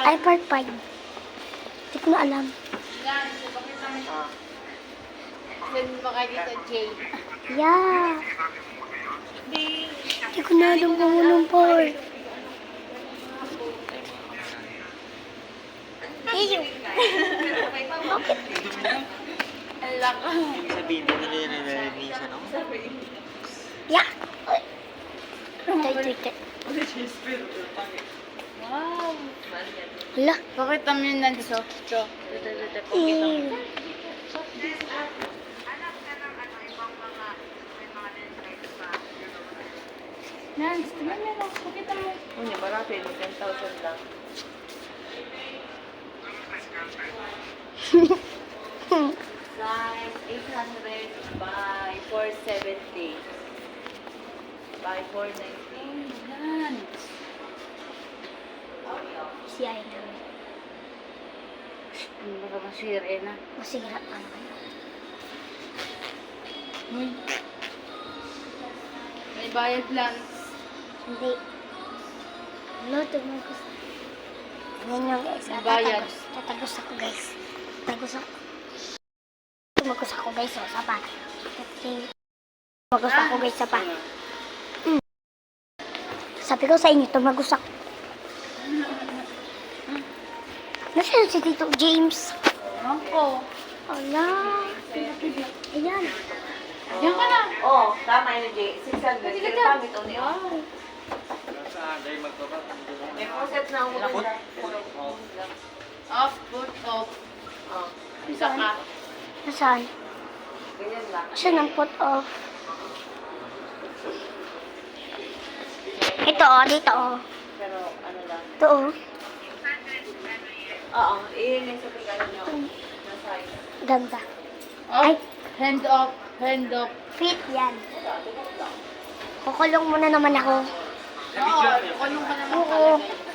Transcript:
Ay, part 5. Hindi ko na alam. Yan, bakit naman send mo kay Tita Jay. Yeah. Hindi ko na alam kung anong part. Iyo. Bakit? Ala ka. Ibig sabihin mo na yun nililinisan, no? Yeah. Tay. Wow. Hala. Bakit naman yun nanso? Cho. Ew. Nans, tingnan mo lang. Pakita mo. Ano, marami. 10,000 lang. Size 800 by 470 by 490. Yan. Si Ayla. Ano ba masira na? Masira pa naman. Uy. May bayad lang. Hindi. Ano, tumagos. Yan yung guys. Bayad. Tatagos ako guys. Tatagos ako. Tumagos ako guys. O, sapa. Tumagos ako guys. Sapa. Sabi ko sa inyo, tumagos ako. Nasaan si Tito James? Ako. Ala. Ayan. Diyan ka na. Oh, tama yun, Jay. 600. Pero pamit o niyo. Saan? Dahil magbabat. May process na ako. Lapot? Off, put off. Oh, Isa ka. Nasaan? ganyan lang. Saan ang put off? Ito oh, dito oh. Pero ano lang. Ito oh. Oo, iyon yung sa pagkano nyo. Na size. Ganda. Off. Hand off. Hand off. Fit yan. Kukulong muna naman ako. Oo, kulong ka naman Oo. talaga.